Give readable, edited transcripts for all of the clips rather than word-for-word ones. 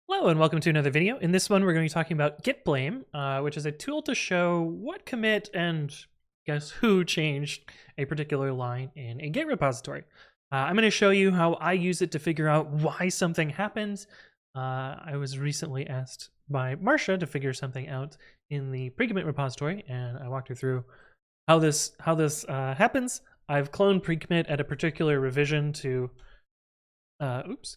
Hello and welcome to another video. In this one, we're going to be talking about git blame, which is a tool to show what commit and guess who changed a particular line in a Git repository. I'm going to show you how I use it to figure out why something happens. I was recently asked by Marcia to figure something out in the pre-commit repository, and I walked her through how this happens. I've cloned pre-commit at a particular revision to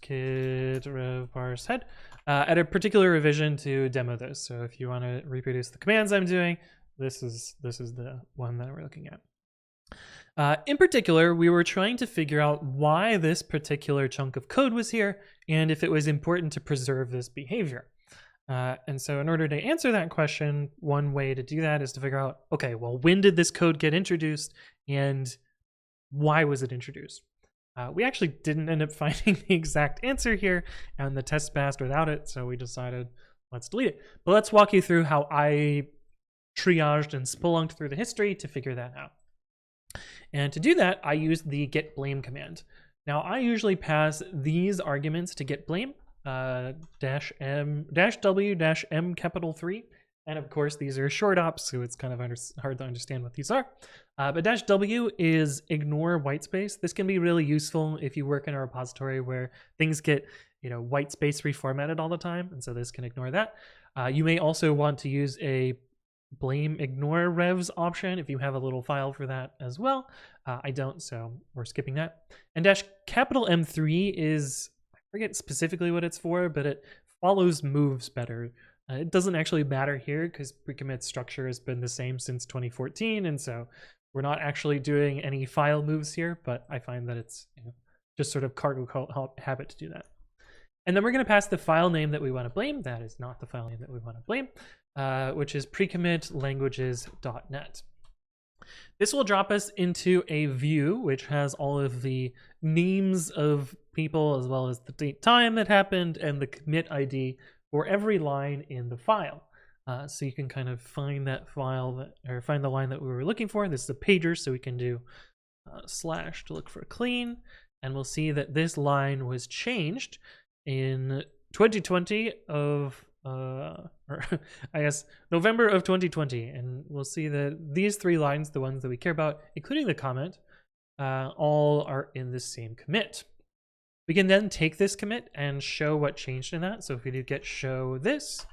git rev parse head at a particular revision to demo this. So if you want to reproduce the commands I'm doing, this is the one that we're looking at. In particular, we were trying to figure out why this particular chunk of code was here and if it was important to preserve this behavior. And so in order to answer that question, one way to do that is to figure out, okay, well, when did this code get introduced and why was it introduced? We actually didn't end up finding the exact answer here, and the test passed without it, so we decided let's delete it. But let's walk you through how I triaged and spelunked through the history to figure that out. And to do that, I used the git blame command. Now, I usually pass these arguments to git blame, dash w dash m capital 3. And of course, these are short ops, so it's kind of hard to understand what these are. But dash W is ignore whitespace. This can be really useful if you work in a repository where things get, whitespace reformatted all the time, and so this can ignore that. You may also want to use a blame ignore revs option if you have a little file for that as well. I don't, so we're skipping that. And dash capital M3 is, I forget specifically what it's for, but it follows moves better. It doesn't actually matter here because pre-commit structure has been the same since 2014, and so we're not actually doing any file moves here, but I find that it's just sort of cargo habit to do that. And then we're going to pass the file name that we want to blame. That is not the file name that we want to blame, which is precommit languages.net. This will drop us into a view which has all of the names of people as well as the date time that happened and the commit ID for every line in the file. So you can kind of find that file or find the line that we were looking for. This is a pager, so we can do slash to look for clean, and we'll see that this line was changed in 2020 of or I guess November of 2020, and we'll see that these three lines, the ones that we care about, including the comment, all are in the same commit. We can then take this commit and show what changed in that. So if we do git show this,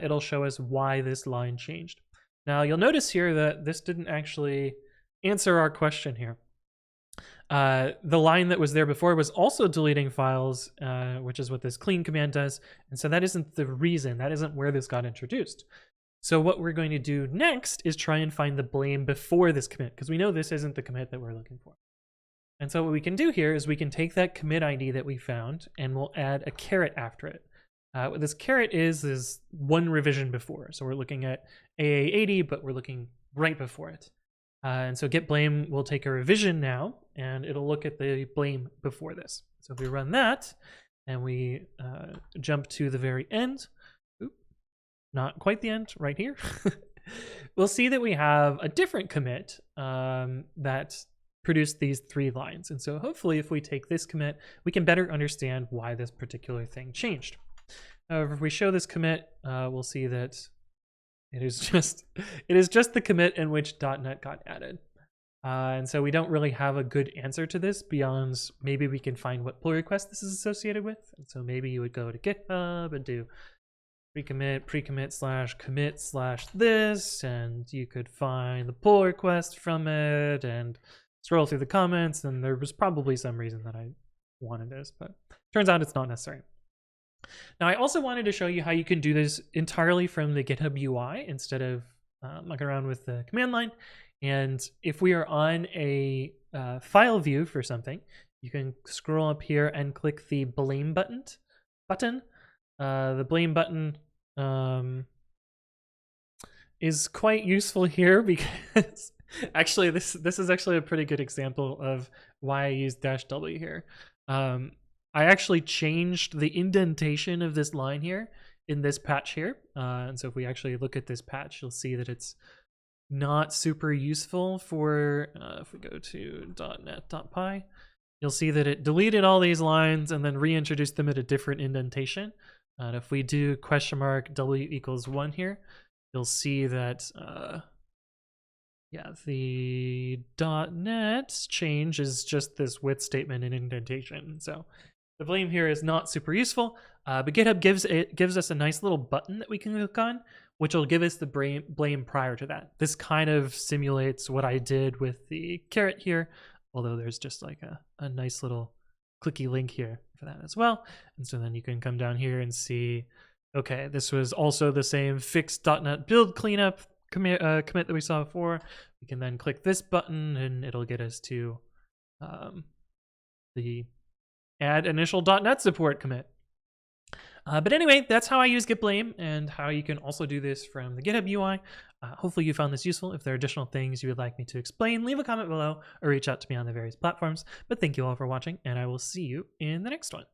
it'll show us why this line changed. Now you'll notice here that this didn't actually answer our question here. The line that was there before was also deleting files, which is what this clean command does. And so that isn't the reason, that isn't where this got introduced. So what we're going to do next is try and find the blame before this commit, because we know this isn't the commit that we're looking for. And so what we can do here is we can take that commit ID that we found and we'll add a caret after it. What this caret is one revision before. So we're looking at AA80, but we're looking right before it. And so git blame will take a revision now, and it'll look at the blame before this. So if we run that and we jump to the very end, not quite the end, right here, we'll see that we have a different commit that produced these three lines. And so hopefully if we take this commit, we can better understand why this particular thing changed. However, if we show this commit, we'll see that it is just the commit in which .NET got added. And so we don't really have a good answer to this beyond maybe we can find what pull request this is associated with. And so maybe you would go to GitHub and do precommit slash commit slash this, and you could find the pull request from it and scroll through the comments, and there was probably some reason that I wanted this, but turns out it's not necessary. Now, I also wanted to show you how you can do this entirely from the GitHub UI instead of mucking around with the command line. And if we are on a file view for something, you can scroll up here and click the blame button. The blame button is quite useful here because actually this is actually a pretty good example of why I use -W here. I actually changed the indentation of this line here in this patch here. And so if we actually look at this patch, you'll see that it's not super useful for, if we go to .NET.py, you'll see that it deleted all these lines and then reintroduced them at a different indentation. And if we do $w=1 here, you'll see that yeah, the .NET change is just this with statement and indentation. So the blame here is not super useful, but GitHub gives us a nice little button that we can click on, which will give us the blame prior to that. This kind of simulates what I did with the caret here, although there's just like a nice little clicky link here for that as well. And so then you can come down here and see, okay, this was also the same fixed.NET build cleanup commit that we saw before. We can then click this button and it'll get us to the add initial .NET support commit. But anyway, that's how I use git blame and how you can also do this from the GitHub UI. Hopefully you found this useful. If there are additional things you would like me to explain, leave a comment below or reach out to me on the various platforms. But thank you all for watching, and I will see you in the next one.